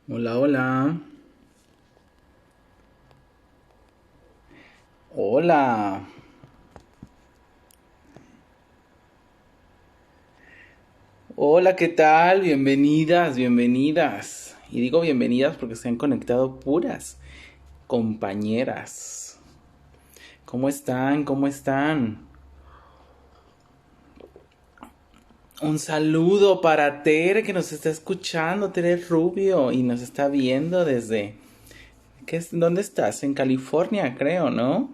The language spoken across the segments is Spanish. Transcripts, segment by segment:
Hola, hola. Hola. Hola, ¿qué tal? Bienvenidas, bienvenidas. Y digo bienvenidas porque se han conectado puras compañeras. ¿Cómo están? ¿Cómo están? Un saludo para Tere que nos está escuchando, Tere Rubio, y nos está viendo desde... ¿Dónde estás? En California, creo, ¿no?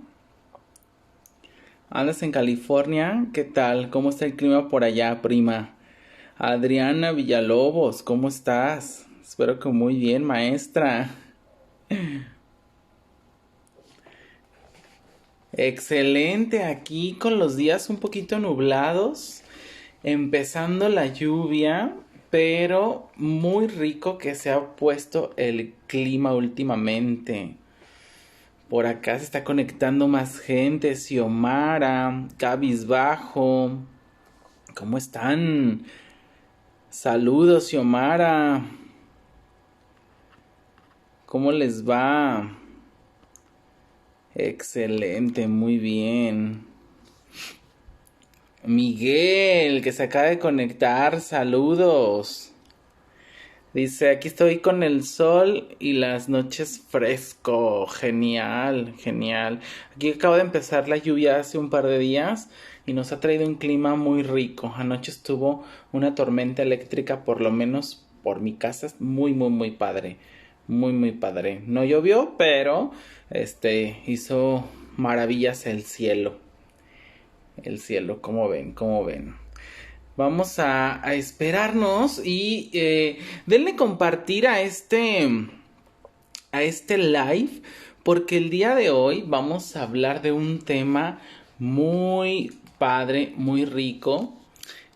¿Andas en California? ¿Qué tal? ¿Cómo está el clima por allá, prima? Adriana Villalobos, ¿cómo estás? Espero que muy bien, maestra. Excelente, aquí con los días un poquito nublados, empezando la lluvia, pero muy rico que se ha puesto el clima últimamente. Por acá se está conectando más gente, Xiomara, Cabizbajo. ¿Cómo están? Saludos, Xiomara. ¿Cómo les va? Excelente, muy bien. Miguel, que se acaba de conectar, saludos. Dice, aquí estoy con el sol y las noches fresco. Genial, genial. Aquí acaba de empezar la lluvia hace un par de días y nos ha traído un clima muy rico. Anoche estuvo una tormenta eléctrica, por lo menos por mi casa, es muy, muy, muy padre. Muy, muy padre. No llovió, pero hizo maravillas el cielo. El cielo, ¿cómo ven? ¿Cómo ven? Vamos a esperarnos y denle compartir a este live porque el día de hoy vamos a hablar de un tema muy padre, muy rico.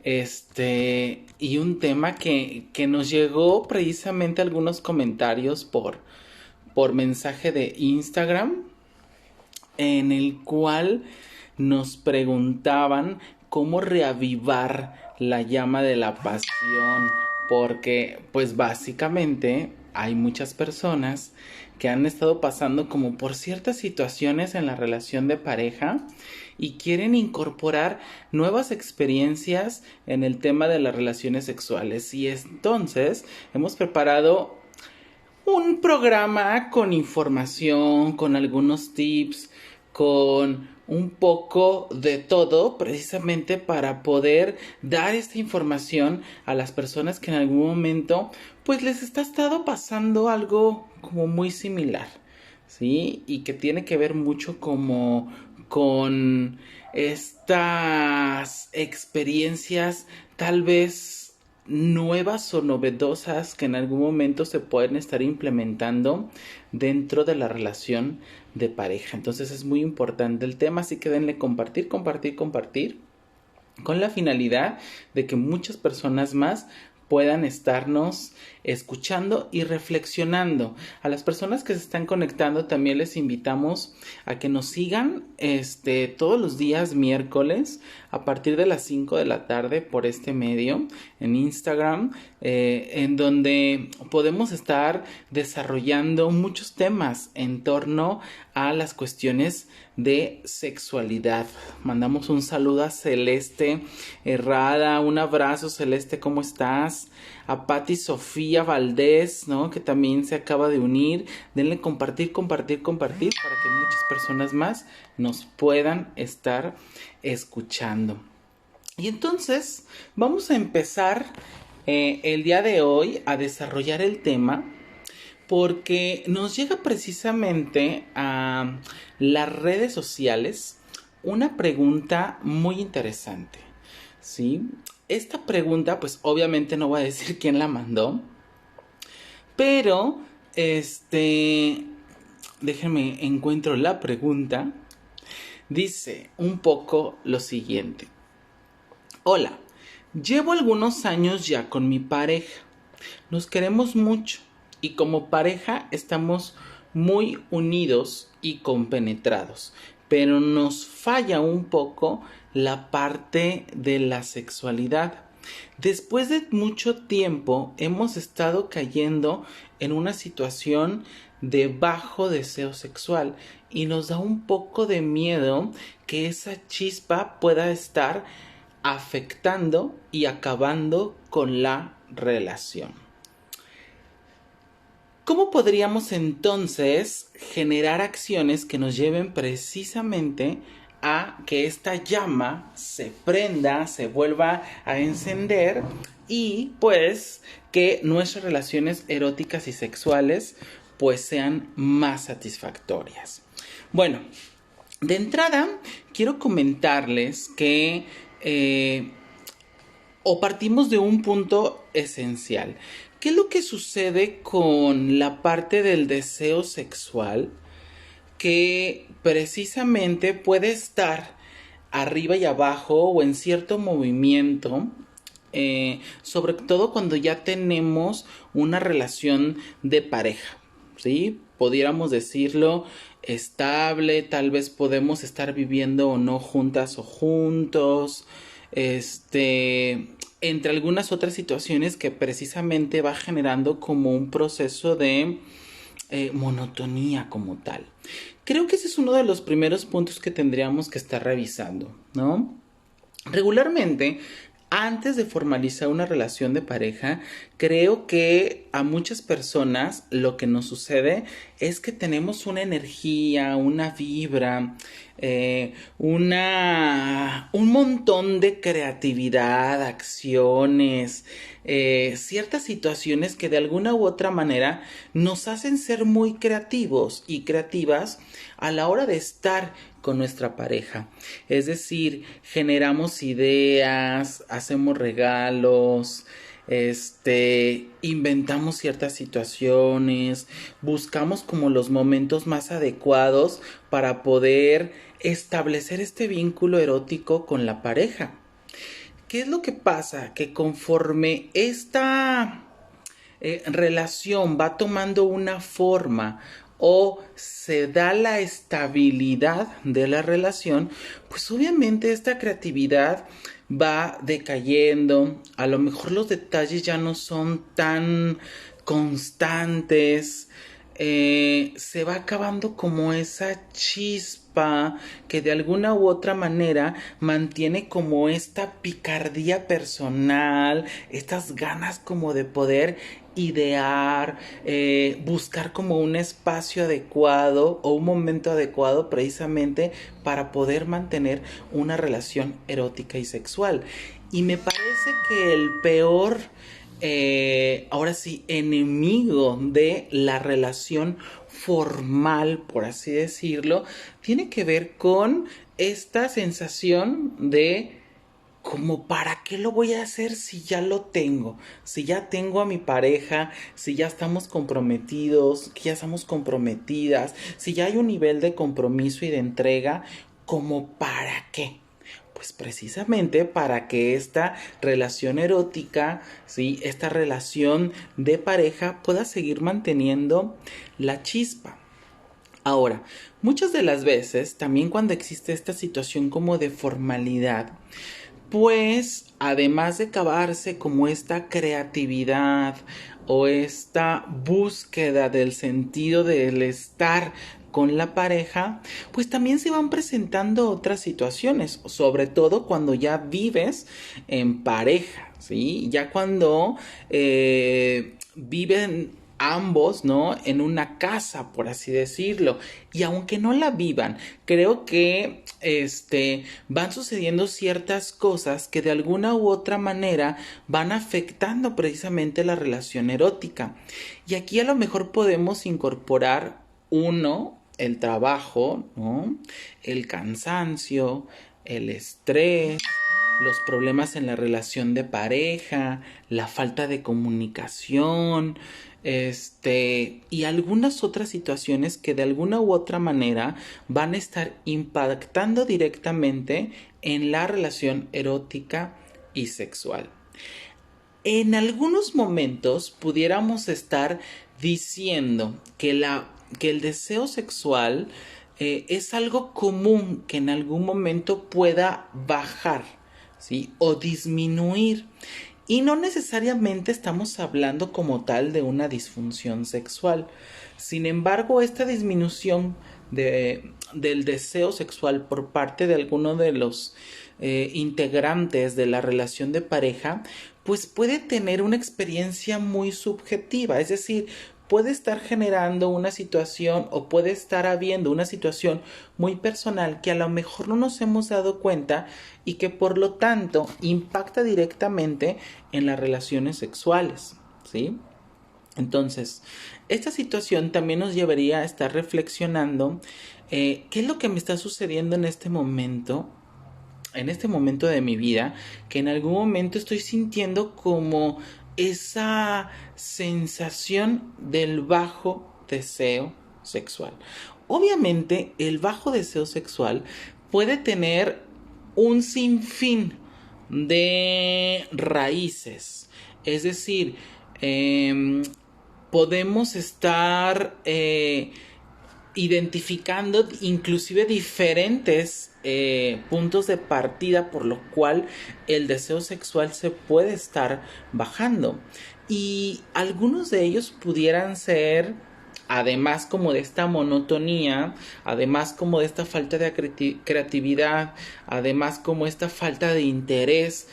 Y un tema que nos llegó precisamente algunos comentarios por mensaje de Instagram en el cual nos preguntaban cómo reavivar la llama de la pasión, porque pues básicamente hay muchas personas que han estado pasando como por ciertas situaciones en la relación de pareja y quieren incorporar nuevas experiencias en el tema de las relaciones sexuales. Y entonces hemos preparado un programa con información, con algunos tips, con un poco de todo, precisamente para poder dar esta información a las personas que en algún momento pues les está estado pasando algo como muy similar, ¿sí? Y que tiene que ver mucho como con estas experiencias tal vez nuevas o novedosas que en algún momento se pueden estar implementando dentro de la relación de pareja. Entonces es muy importante el tema, así que denle compartir, compartir, compartir, con la finalidad de que muchas personas más puedan estarnos escuchando y reflexionando. A las personas que se están conectando también les invitamos a que nos sigan todos los días miércoles a partir de las 5 de la tarde por este medio en Instagram, en donde podemos estar desarrollando muchos temas en torno a las cuestiones de sexualidad. Mandamos un saludo a Celeste Herrada, un abrazo Celeste, ¿cómo estás? A Patti Sofía Valdés, ¿no? Que también se acaba de unir. Denle compartir, compartir, compartir para que muchas personas más nos puedan estar escuchando. Y entonces vamos a empezar el día de hoy a desarrollar el tema porque nos llega precisamente a las redes sociales una pregunta muy interesante, ¿sí? Esta pregunta, pues obviamente no voy a decir quién la mandó, pero, déjenme encuentro la pregunta. Dice un poco lo siguiente. Hola, llevo algunos años ya con mi pareja. Nos queremos mucho y como pareja estamos muy unidos y compenetrados, pero nos falla un poco la parte de la sexualidad. Después de mucho tiempo hemos estado cayendo en una situación de bajo deseo sexual y nos da un poco de miedo que esa chispa pueda estar afectando y acabando con la relación. ¿Cómo podríamos entonces generar acciones que nos lleven precisamente a que esta llama se prenda, se vuelva a encender y pues que nuestras relaciones eróticas y sexuales pues sean más satisfactorias? Bueno, de entrada quiero comentarles que partimos de un punto esencial. ¿Qué es lo que sucede con la parte del deseo sexual? Que precisamente puede estar arriba y abajo o en cierto movimiento, sobre todo cuando ya tenemos una relación de pareja, ¿sí? Pudiéramos decirlo estable, tal vez podemos estar viviendo o no juntas o juntos, entre algunas otras situaciones que precisamente va generando como un proceso de monotonía como tal. Creo que ese es uno de los primeros puntos que tendríamos que estar revisando, ¿no? Regularmente, antes de formalizar una relación de pareja, creo que a muchas personas lo que nos sucede es que tenemos una energía, una vibra, un montón de creatividad, acciones, ciertas situaciones que de alguna u otra manera nos hacen ser muy creativos y creativas a la hora de estar con nuestra pareja. Es decir, generamos ideas, hacemos regalos, inventamos ciertas situaciones, buscamos como los momentos más adecuados para poder establecer este vínculo erótico con la pareja. ¿Qué es lo que pasa? Que conforme esta relación va tomando una forma o se da la estabilidad de la relación, pues obviamente esta creatividad va decayendo, a lo mejor los detalles ya no son tan constantes, se va acabando como esa chispa que de alguna u otra manera mantiene como esta picardía personal, estas ganas como de poder idear, buscar como un espacio adecuado o un momento adecuado precisamente para poder mantener una relación erótica y sexual. Y me parece que el peor, ahora sí, enemigo de la relación formal, por así decirlo, tiene que ver con esta sensación de como para qué lo voy a hacer si ya lo tengo, si ya tengo a mi pareja, si ya estamos comprometidos, que ya estamos comprometidas, si ya hay un nivel de compromiso y de entrega, como para qué. Pues precisamente para que esta relación erótica, ¿sí? Esta relación de pareja pueda seguir manteniendo la chispa. Ahora, muchas de las veces, también cuando existe esta situación como de formalidad, pues además de acabarse como esta creatividad o esta búsqueda del sentido del estar con la pareja, pues también se van presentando otras situaciones, sobre todo cuando ya vives en pareja, ¿sí? Ya cuando viven ambos, ¿no? En una casa, por así decirlo. Y aunque no la vivan, creo que van sucediendo ciertas cosas que de alguna u otra manera van afectando precisamente la relación erótica. Y aquí a lo mejor podemos incorporar el trabajo, ¿no? El cansancio, el estrés, los problemas en la relación de pareja, la falta de comunicación, y algunas otras situaciones que de alguna u otra manera van a estar impactando directamente en la relación erótica y sexual. En algunos momentos pudiéramos estar diciendo que el deseo sexual es algo común que en algún momento pueda bajar, ¿sí? O disminuir. Y no necesariamente estamos hablando como tal de una disfunción sexual. Sin embargo, esta disminución del deseo sexual por parte de alguno de los integrantes de la relación de pareja, pues puede tener una experiencia muy subjetiva, es decir, puede estar generando una situación o puede estar habiendo una situación muy personal que a lo mejor no nos hemos dado cuenta y que por lo tanto impacta directamente en las relaciones sexuales, ¿sí? Entonces, esta situación también nos llevaría a estar reflexionando qué es lo que me está sucediendo en este momento de mi vida, que en algún momento estoy sintiendo como esa sensación del bajo deseo sexual. Obviamente, el bajo deseo sexual puede tener un sinfín de raíces. Es decir, podemos estar identificando inclusive diferentes puntos de partida por lo cual el deseo sexual se puede estar bajando, y algunos de ellos pudieran ser, además como de esta monotonía, además como de esta falta de creatividad, además como esta falta de interés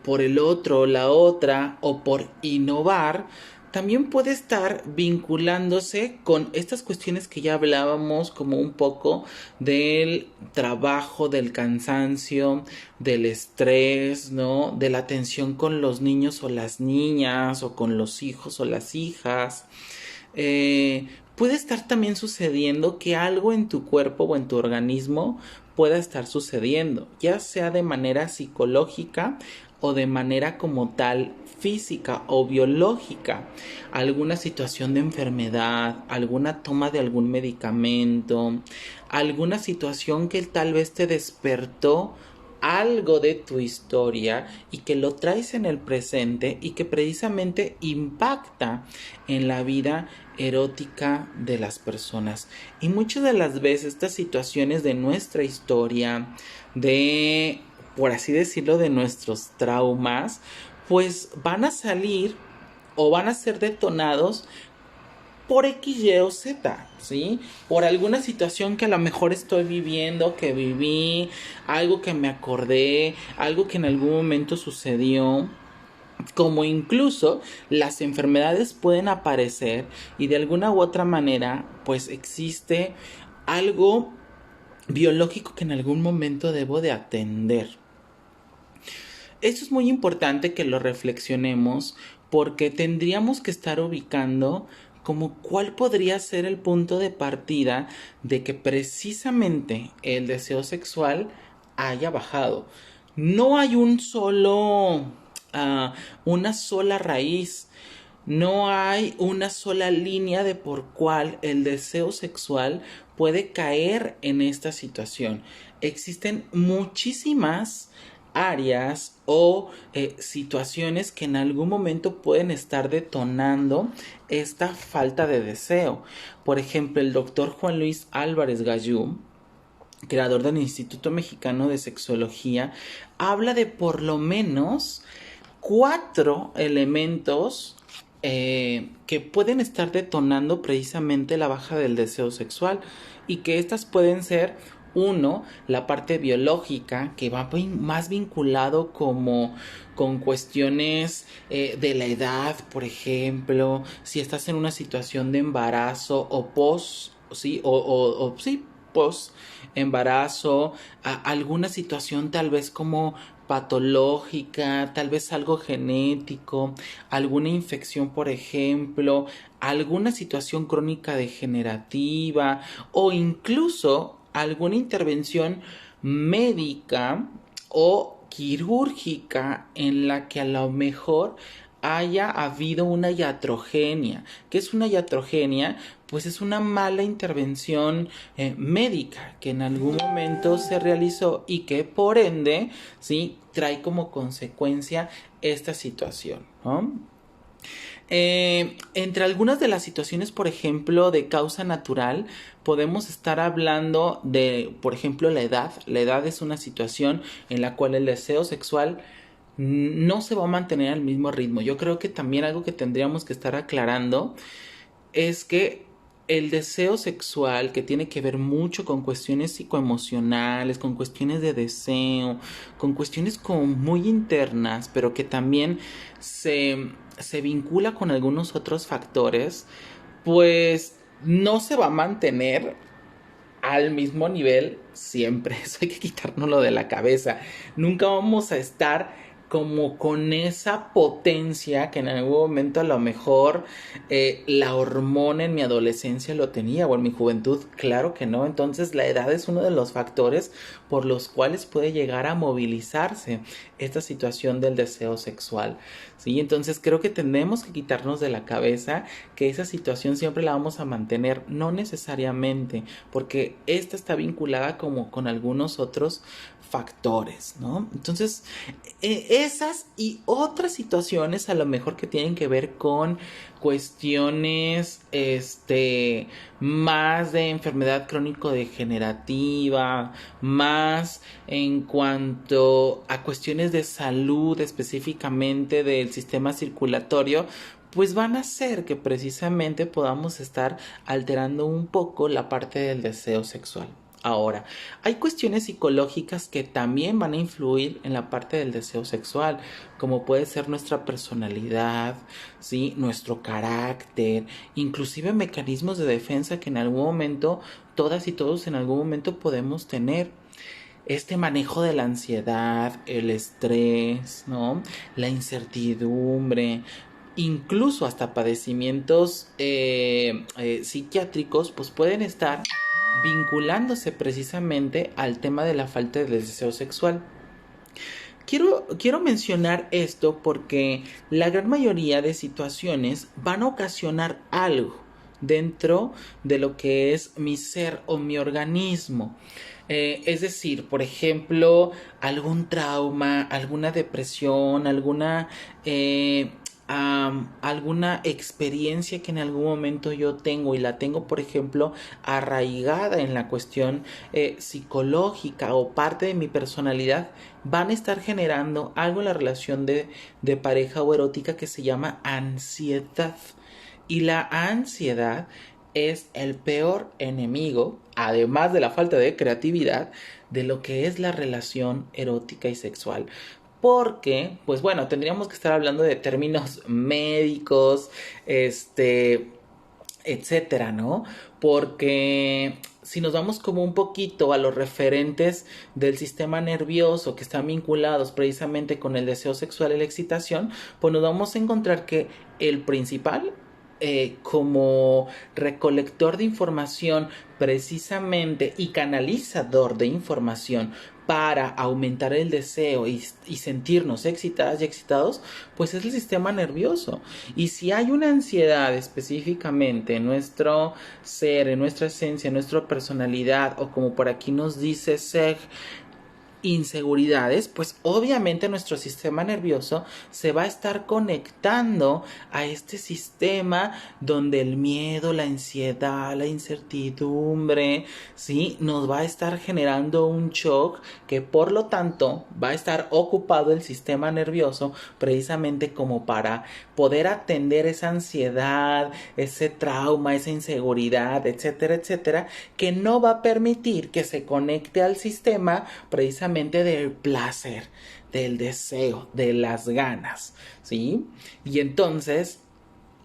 por el otro, la otra, o por innovar, también puede estar vinculándose con estas cuestiones que ya hablábamos, como un poco del trabajo, del cansancio, del estrés, ¿no? De la tensión con los niños o las niñas, o con los hijos o las hijas. Puede estar también sucediendo que algo en tu cuerpo o en tu organismo pueda estar sucediendo, ya sea de manera psicológica o de manera como tal física o biológica, alguna situación de enfermedad, alguna toma de algún medicamento, alguna situación que tal vez te despertó algo de tu historia y que lo traes en el presente y que precisamente impacta en la vida erótica de las personas. Y muchas de las veces estas situaciones de nuestra historia, de, por así decirlo, de nuestros traumas, pues van a salir o van a ser detonados por X, Y o Z, ¿sí? Por alguna situación que a lo mejor estoy viviendo, que viví, algo que me acordé, algo que en algún momento sucedió. Como incluso las enfermedades pueden aparecer y de alguna u otra manera pues existe algo biológico que en algún momento debo de atender. Esto es muy importante que lo reflexionemos, porque tendríamos que estar ubicando como cuál podría ser el punto de partida de que precisamente el deseo sexual haya bajado. No hay una sola raíz, no hay una sola línea de por cuál el deseo sexual puede caer en esta situación. Existen muchísimas áreas o situaciones que en algún momento pueden estar detonando esta falta de deseo. Por ejemplo, el doctor Juan Luis Álvarez Gallú, creador del Instituto Mexicano de Sexología, habla de por lo menos 4 elementos que pueden estar detonando precisamente la baja del deseo sexual, y que estas pueden ser: uno, la parte biológica, que va más vinculado como con cuestiones de la edad, por ejemplo, si estás en una situación de embarazo o post, sí, o sí, post embarazo, alguna situación tal vez como patológica, tal vez algo genético, alguna infección, por ejemplo, alguna situación crónica degenerativa, o incluso alguna intervención médica o quirúrgica en la que a lo mejor haya habido una iatrogenia. ¿Qué es una iatrogenia? Pues es una mala intervención médica que en algún momento se realizó y que por ende, ¿sí?, trae como consecuencia esta situación, ¿no? Entre algunas de las situaciones, por ejemplo, de causa natural, podemos estar hablando de, por ejemplo, la edad. La edad es una situación en la cual el deseo sexual no se va a mantener al mismo ritmo. Yo creo que también algo que tendríamos que estar aclarando es que el deseo sexual, que tiene que ver mucho con cuestiones psicoemocionales, con cuestiones de deseo, con cuestiones como muy internas, pero que también se vincula con algunos otros factores, pues no se va a mantener al mismo nivel siempre. Eso hay que quitárnoslo de la cabeza. Nunca vamos a estar como con esa potencia que en algún momento a lo mejor la hormona en mi adolescencia lo tenía o en mi juventud, claro que no. Entonces la edad es uno de los factores por los cuales puede llegar a movilizarse esta situación del deseo sexual, ¿sí? Entonces creo que tenemos que quitarnos de la cabeza que esa situación siempre la vamos a mantener, no necesariamente, porque esta está vinculada como con algunos otros factores, ¿no? Entonces, esas y otras situaciones a lo mejor que tienen que ver con cuestiones, más de enfermedad crónico-degenerativa, más en cuanto a cuestiones de salud específicamente del sistema circulatorio, pues van a hacer que precisamente podamos estar alterando un poco la parte del deseo sexual. Ahora, hay cuestiones psicológicas que también van a influir en la parte del deseo sexual, como puede ser nuestra personalidad, ¿sí? Nuestro carácter, inclusive mecanismos de defensa que en algún momento, todas y todos en algún momento podemos tener. Este manejo de la ansiedad, el estrés, ¿no? La incertidumbre, incluso hasta padecimientos psiquiátricos, pues pueden estar vinculándose precisamente al tema de la falta de deseo sexual. Quiero mencionar esto porque la gran mayoría de situaciones van a ocasionar algo dentro de lo que es mi ser o mi organismo. Es decir, por ejemplo, algún trauma, alguna depresión, alguna experiencia que en algún momento yo tengo y la tengo, por ejemplo, arraigada en la cuestión psicológica o parte de mi personalidad, van a estar generando algo en la relación de pareja o erótica que se llama ansiedad. Y la ansiedad es el peor enemigo, además de la falta de creatividad, de lo que es la relación erótica y sexual. Porque, pues bueno, tendríamos que estar hablando de términos médicos, etcétera, ¿no? Porque si nos vamos como un poquito a los referentes del sistema nervioso que están vinculados precisamente con el deseo sexual y la excitación, pues nos vamos a encontrar que el principal, como recolector de información precisamente y canalizador de información para aumentar el deseo y sentirnos excitadas y excitados, pues es el sistema nervioso. Y si hay una ansiedad específicamente en nuestro ser, en nuestra esencia, en nuestra personalidad, o como por aquí nos dice Seg, inseguridades, pues obviamente nuestro sistema nervioso se va a estar conectando a este sistema donde el miedo, la ansiedad, la incertidumbre, ¿sí? Nos va a estar generando un shock que por lo tanto va a estar ocupado el sistema nervioso precisamente como para poder atender esa ansiedad, ese trauma, esa inseguridad, etcétera, etcétera, que no va a permitir que se conecte al sistema precisamente del placer, del deseo, de las ganas, ¿sí? Y entonces,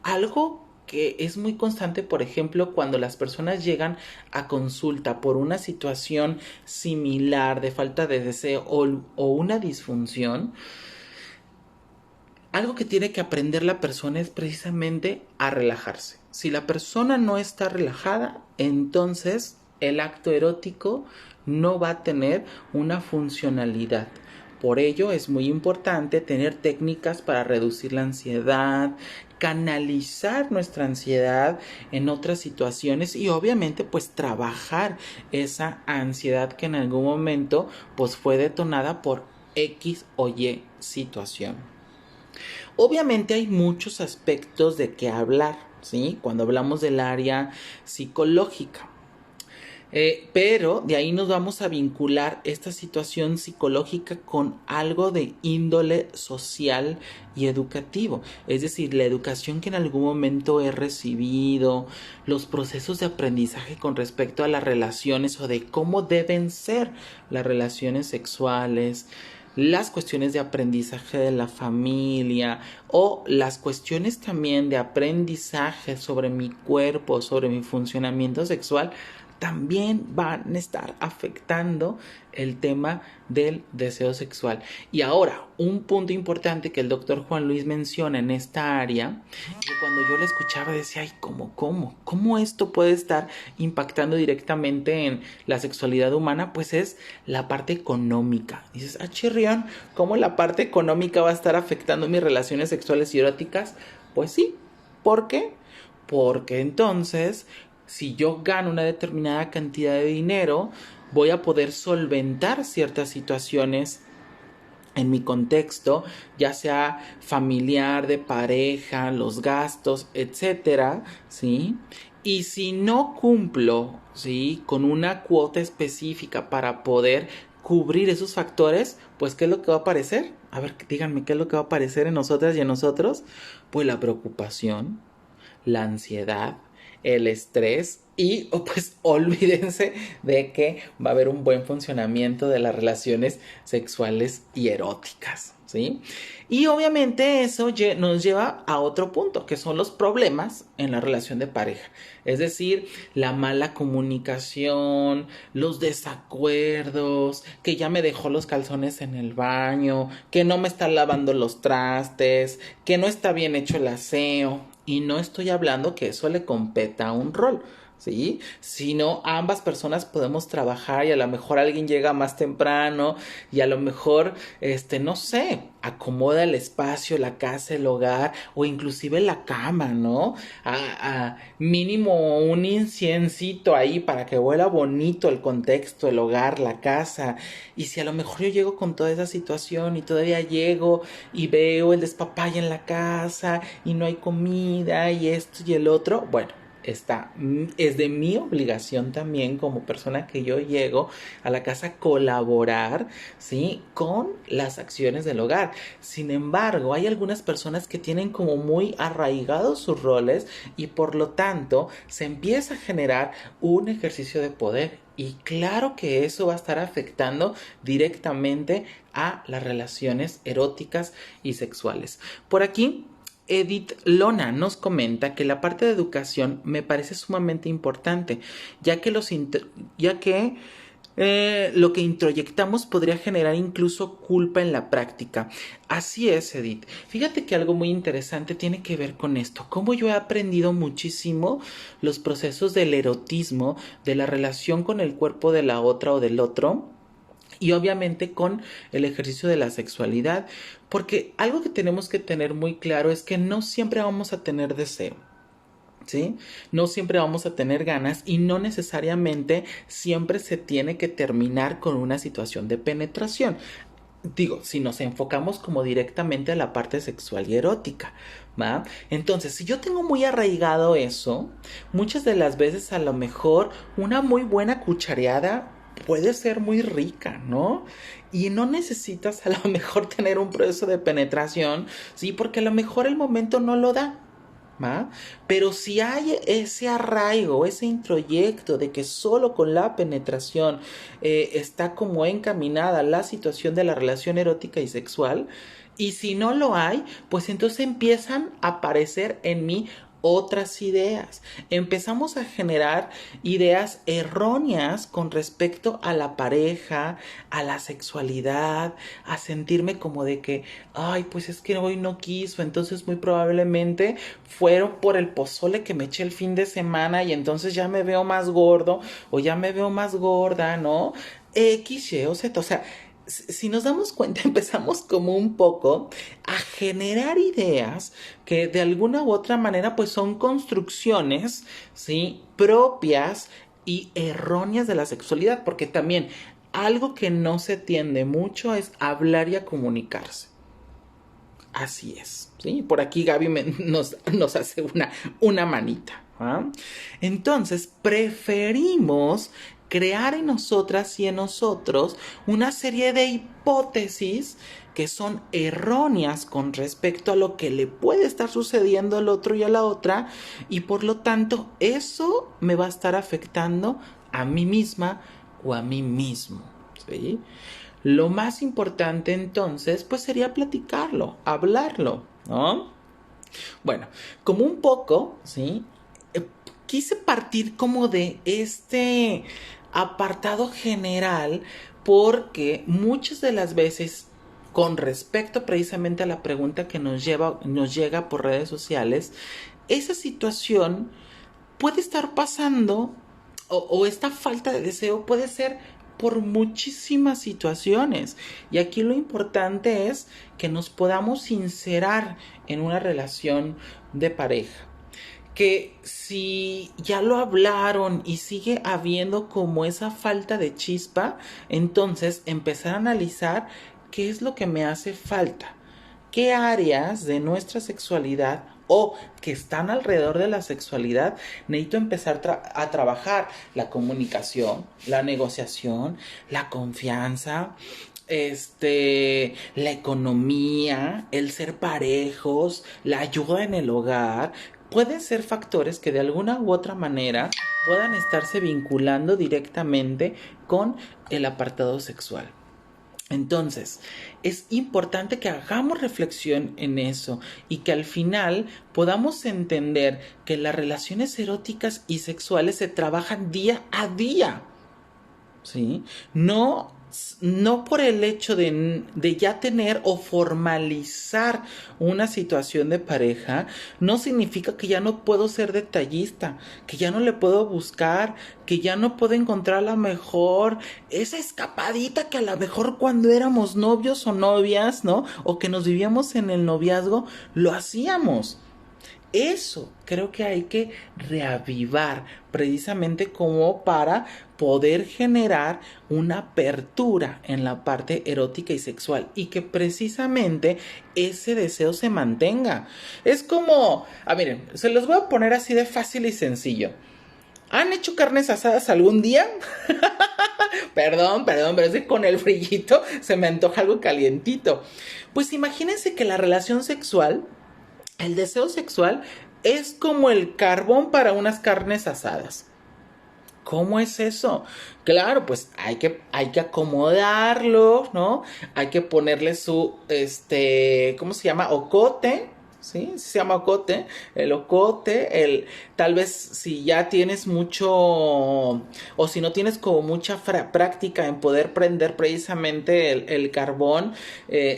algo que es muy constante, por ejemplo, cuando las personas llegan a consulta por una situación similar de falta de deseo o una disfunción, algo que tiene que aprender la persona es precisamente a relajarse. Si la persona no está relajada, entonces el acto erótico no va a tener una funcionalidad. Por ello es muy importante tener técnicas para reducir la ansiedad, canalizar nuestra ansiedad en otras situaciones y obviamente pues trabajar esa ansiedad que en algún momento pues fue detonada por X o Y situación. Obviamente hay muchos aspectos de qué hablar, ¿sí? Cuando hablamos del área psicológica. Pero de ahí nos vamos a vincular esta situación psicológica con algo de índole social y educativo. Es decir, la educación que en algún momento he recibido, los procesos de aprendizaje con respecto a las relaciones o de cómo deben ser las relaciones sexuales, las cuestiones de aprendizaje de la familia o las cuestiones también de aprendizaje sobre mi cuerpo, sobre mi funcionamiento sexual, también van a estar afectando el tema del deseo sexual. Y ahora, un punto importante que el doctor Juan Luis menciona en esta área, que cuando yo le escuchaba decía, ay, ¿cómo esto puede estar impactando directamente en la sexualidad humana? Pues es la parte económica. Dices, ah, chirrión, ¿cómo la parte económica va a estar afectando mis relaciones sexuales y eróticas? Pues sí. ¿Por qué? Porque entonces, si yo gano una determinada cantidad de dinero, voy a poder solventar ciertas situaciones en mi contexto, ya sea familiar, de pareja, los gastos, etcétera, ¿sí? Y si no cumplo, ¿sí?, con una cuota específica para poder cubrir esos factores, pues ¿qué es lo que va a aparecer? A ver, díganme, ¿qué es lo que va a aparecer en nosotras y en nosotros? Pues la preocupación, la ansiedad, el estrés y pues olvídense de que va a haber un buen funcionamiento de las relaciones sexuales y eróticas, ¿sí? Y obviamente eso nos lleva a otro punto, que son los problemas en la relación de pareja. Es decir, la mala comunicación, los desacuerdos, que ya me dejó los calzones en el baño, que no me está lavando los trastes, que no está bien hecho el aseo. Y no estoy hablando que eso le competa a un rol, ¿sí? Sino ambas personas podemos trabajar y a lo mejor alguien llega más temprano y a lo mejor, no sé, acomoda el espacio, la casa, el hogar o inclusive la cama, ¿no? A mínimo un inciencito ahí para que huela bonito el contexto, el hogar, la casa. Y si a lo mejor yo llego con toda esa situación y todavía llego y veo el despapalle en la casa y no hay comida y esto y el otro, bueno, es de mi obligación también como persona que yo llego a la casa colaborar, ¿sí?, con las acciones del hogar. Sin embargo, hay algunas personas que tienen como muy arraigados sus roles y por lo tanto se empieza a generar un ejercicio de poder. Y claro que eso va a estar afectando directamente a las relaciones eróticas y sexuales. Por aquí Edith Lona nos comenta que la parte de educación me parece sumamente importante, ya que lo que introyectamos podría generar incluso culpa en la práctica. Así es, Edith. Fíjate que algo muy interesante tiene que ver con esto. Cómo yo he aprendido muchísimo los procesos del erotismo, de la relación con el cuerpo de la otra o del otro. Y obviamente con el ejercicio de la sexualidad, porque algo que tenemos que tener muy claro es que no siempre vamos a tener deseo, ¿sí? No siempre vamos a tener ganas y no necesariamente siempre se tiene que terminar con una situación de penetración. Digo, si nos enfocamos como directamente a la parte sexual y erótica, ¿va? Entonces, si yo tengo muy arraigado eso, muchas de las veces a lo mejor una muy buena cuchareada puede ser muy rica, ¿no? Y no necesitas a lo mejor tener un proceso de penetración, ¿sí? Porque a lo mejor el momento no lo da, ¿va? Pero si hay ese arraigo, ese introyecto de que solo con la penetración está como encaminada la situación de la relación erótica y sexual, y si no lo hay, pues entonces empiezan a aparecer en mí otras ideas. Empezamos a generar ideas erróneas con respecto a la pareja, a la sexualidad, a sentirme como de que, ay, pues es que hoy no quiso, entonces muy probablemente fueron por el pozole que me eché el fin de semana y entonces ya me veo más gordo o ya me veo más gorda, ¿no? X, Y o Z, o sea, si nos damos cuenta, empezamos como un poco a generar ideas que de alguna u otra manera pues son construcciones, ¿sí?, propias y erróneas de la sexualidad, porque también algo que no se tiende mucho es hablar y a comunicarse. así es, ¿sí? Por aquí Gaby nos hace una manita. ¿Ah? Entonces, preferimos crear en nosotras y en nosotros una serie de hipótesis que son erróneas con respecto a lo que le puede estar sucediendo al otro y a la otra, y por lo tanto eso me va a estar afectando a mí misma o a mí mismo, ¿sí? Lo más importante entonces pues sería platicarlo, hablarlo, ¿no? Bueno, como un poco, ¿sí? Quise partir como de este apartado general porque muchas de las veces con respecto precisamente a la pregunta que nos llega por redes sociales, esa situación puede estar pasando o esta falta de deseo puede ser por muchísimas situaciones, y aquí lo importante es que nos podamos sincerar en una relación de pareja, que si ya lo hablaron y sigue habiendo como esa falta de chispa, entonces empezar a analizar qué es lo que me hace falta, qué áreas de nuestra sexualidad o que están alrededor de la sexualidad necesito empezar a trabajar: la comunicación, la negociación, la confianza, la economía, el ser parejos, la ayuda en el hogar. Pueden ser factores que de alguna u otra manera puedan estarse vinculando directamente con el apartado sexual. Entonces, es importante que hagamos reflexión en eso y que al final podamos entender que las relaciones eróticas y sexuales se trabajan día a día, ¿sí? No por el hecho de ya tener o formalizar una situación de pareja, no significa que ya no puedo ser detallista, que ya no le puedo buscar, que ya no puedo encontrar a la mejor esa escapadita que a lo mejor cuando éramos novios o novias, ¿no? O que nos vivíamos en el noviazgo, lo hacíamos. Eso creo que hay que reavivar precisamente como para poder generar una apertura en la parte erótica y sexual y que precisamente ese deseo se mantenga. Es como, miren, se los voy a poner así de fácil y sencillo. ¿Han hecho carnes asadas algún día? Perdón, pero es que con el frillito se me antoja algo calientito. Pues imagínense que la relación sexual, el deseo sexual, es como el carbón para unas carnes asadas. ¿Cómo es eso? Claro, pues hay que acomodarlo, ¿no? Hay que ponerle su, ¿cómo se llama? Ocote, ¿sí? Se llama ocote. El ocote, tal vez si ya tienes mucho, o si no tienes como mucha práctica en poder prender precisamente el carbón,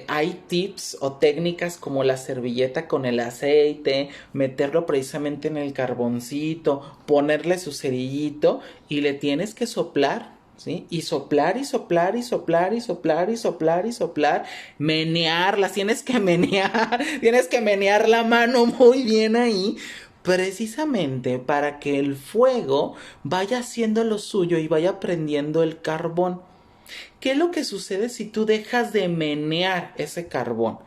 hay tips o técnicas como la servilleta con el aceite, meterlo precisamente en el carboncito, ponerle su cerillito y le tienes que soplar, ¿sí? Y soplar y soplar y soplar y soplar y soplar y soplar, menearlas, tienes que menear la mano muy bien ahí, precisamente para que el fuego vaya haciendo lo suyo y vaya prendiendo el carbón. ¿Qué es lo que sucede si tú dejas de menear ese carbón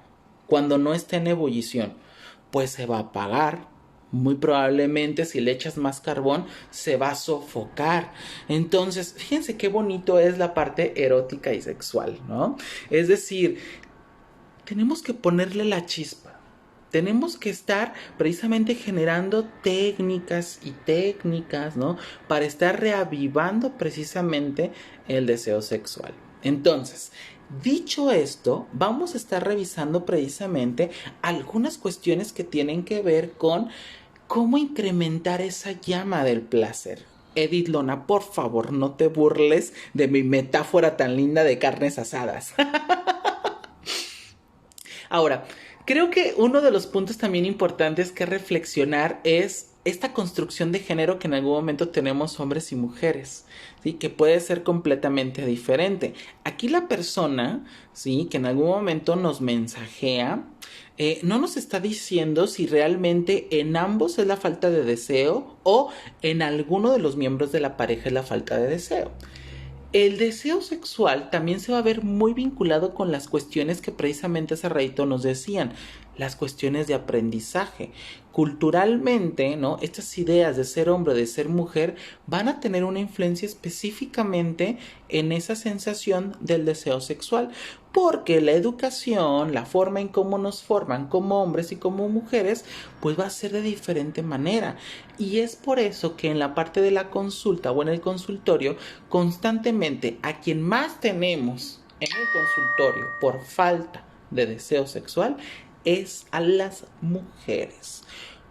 cuando no esté en ebullición? Pues se va a apagar. Muy probablemente si le echas más carbón se va a sofocar. Entonces, fíjense qué bonito es la parte erótica y sexual, ¿no? Es decir, tenemos que ponerle la chispa. Tenemos que estar precisamente generando técnicas y técnicas, ¿no? Para estar reavivando precisamente el deseo sexual. Entonces, dicho esto, vamos a estar revisando precisamente algunas cuestiones que tienen que ver con cómo incrementar esa llama del placer. Edith Lona, por favor, no te burles de mi metáfora tan linda de carnes asadas. Ahora, creo que uno de los puntos también importantes que reflexionar es esta construcción de género que en algún momento tenemos hombres y mujeres, ¿sí? Que puede ser completamente diferente. Aquí la persona, ¿sí? Que en algún momento nos mensajea, no nos está diciendo si realmente en ambos es la falta de deseo o en alguno de los miembros de la pareja es la falta de deseo. El deseo sexual también se va a ver muy vinculado con las cuestiones que precisamente hace ratito nos decían, las cuestiones de aprendizaje. Culturalmente, ¿no? Estas ideas de ser hombre, de ser mujer, van a tener una influencia específicamente en esa sensación del deseo sexual, porque la educación, la forma en cómo nos forman como hombres y como mujeres, pues va a ser de diferente manera. Y es por eso que en la parte de la consulta o en el consultorio, constantemente a quien más tenemos en el consultorio por falta de deseo sexual es a las mujeres.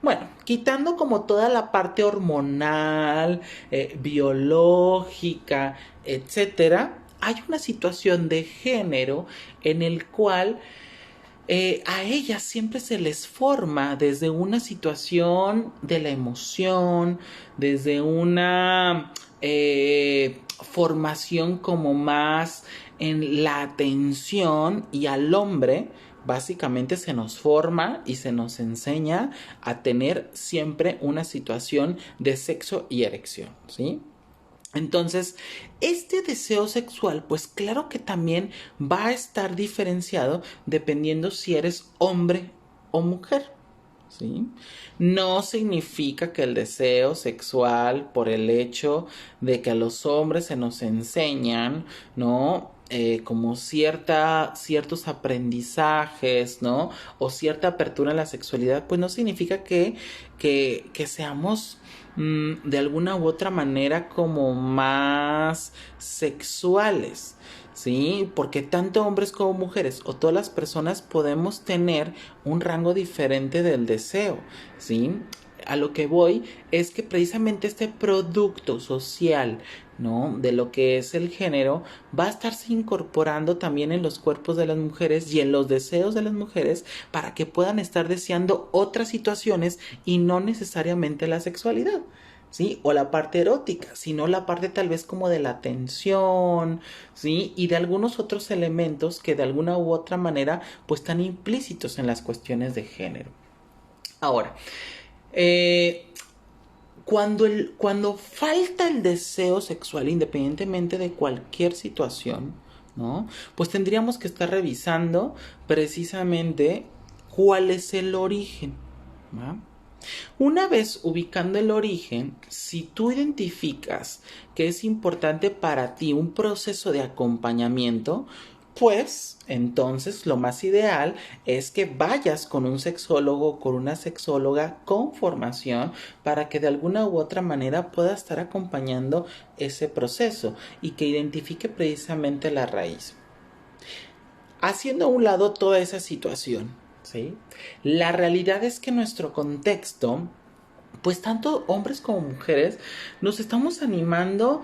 Bueno, quitando como toda la parte hormonal, biológica, etcétera, hay una situación de género en el cual a ellas siempre se les forma desde una situación de la emoción, desde una formación como más en la atención, y al hombre básicamente se nos forma y se nos enseña a tener siempre una situación de sexo y erección, ¿sí? Entonces, este deseo sexual, pues claro que también va a estar diferenciado dependiendo si eres hombre o mujer, ¿sí? No significa que el deseo sexual, por el hecho de que a los hombres se nos enseñan, ¿no? Como ciertos aprendizajes, ¿no? O cierta apertura en la sexualidad, pues no significa que seamos de alguna u otra manera como más sexuales, ¿sí? Porque tanto hombres como mujeres o todas las personas podemos tener un rango diferente del deseo, ¿sí? A lo que voy es que precisamente este producto social, ¿no? De lo que es el género va a estarse incorporando también en los cuerpos de las mujeres y en los deseos de las mujeres para que puedan estar deseando otras situaciones y no necesariamente la sexualidad, ¿sí? O la parte erótica, sino la parte tal vez como de la tensión, ¿sí? Y de algunos otros elementos que de alguna u otra manera pues están implícitos en las cuestiones de género. Ahora, eh, cuando falta el deseo sexual, independientemente de cualquier situación, ¿no? Pues tendríamos que estar revisando precisamente cuál es el origen, ¿no? Una vez ubicando el origen, si tú identificas que es importante para ti un proceso de acompañamiento, pues entonces lo más ideal es que vayas con un sexólogo o con una sexóloga con formación para que de alguna u otra manera pueda estar acompañando ese proceso y que identifique precisamente la raíz. Haciendo a un lado toda esa situación, ¿sí? La realidad es que nuestro contexto, pues tanto hombres como mujeres, nos estamos animando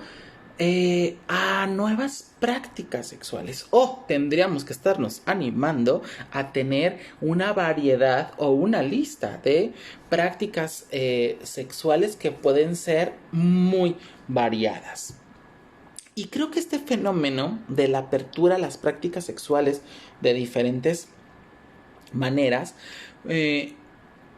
a nuevas prácticas sexuales, o tendríamos que estarnos animando a tener una variedad o una lista de prácticas sexuales que pueden ser muy variadas. Y creo que este fenómeno de la apertura a las prácticas sexuales de diferentes maneras,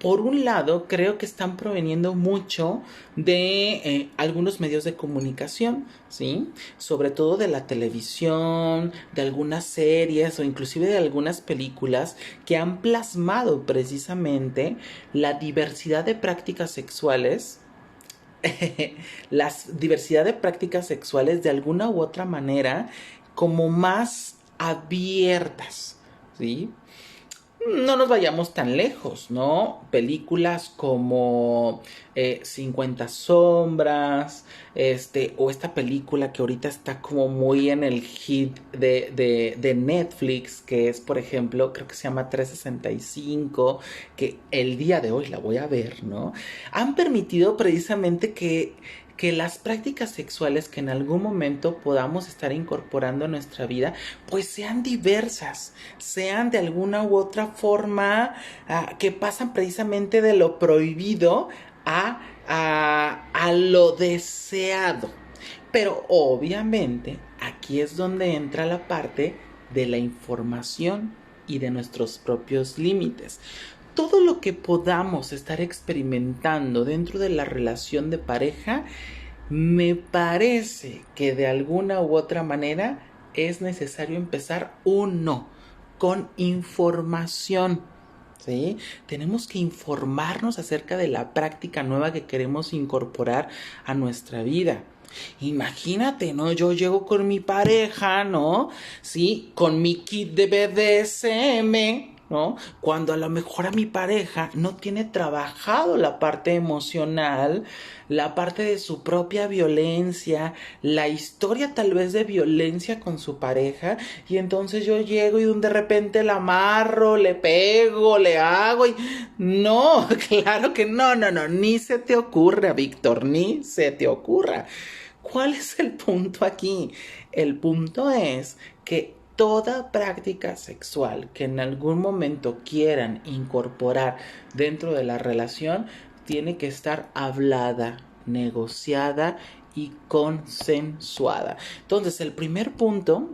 por un lado, creo que están proveniendo mucho de algunos medios de comunicación, ¿sí? Sobre todo de la televisión, de algunas series o inclusive de algunas películas que han plasmado precisamente la diversidad de prácticas sexuales, la diversidad de prácticas sexuales de alguna u otra manera como más abiertas, ¿sí? No nos vayamos tan lejos, ¿no? Películas como 50 sombras, o esta película que ahorita está como muy en el hit de Netflix, que es, por ejemplo, creo que se llama 365, que el día de hoy la voy a ver, ¿no? Han permitido precisamente que las prácticas sexuales que en algún momento podamos estar incorporando a nuestra vida, pues sean diversas, sean de alguna u otra forma que pasan precisamente de lo prohibido a lo deseado. Pero obviamente aquí es donde entra la parte de la información y de nuestros propios límites. Todo lo que podamos estar experimentando dentro de la relación de pareja me parece que de alguna u otra manera es necesario empezar con información. ¿Sí? Tenemos que informarnos acerca de la práctica nueva que queremos incorporar a nuestra vida. Imagínate, ¿no? Yo llego con mi pareja, ¿no? Sí, con mi kit de BDSM, ¿no? Cuando a lo mejor a mi pareja no tiene trabajado la parte emocional, la parte de su propia violencia, la historia tal vez de violencia con su pareja, y entonces yo llego y de repente la amarro, le pego, le hago y... No, claro que no, ni se te ocurra, Víctor, ni se te ocurra. ¿Cuál es el punto aquí? El punto es que toda práctica sexual que en algún momento quieran incorporar dentro de la relación tiene que estar hablada, negociada y consensuada. Entonces, el primer punto,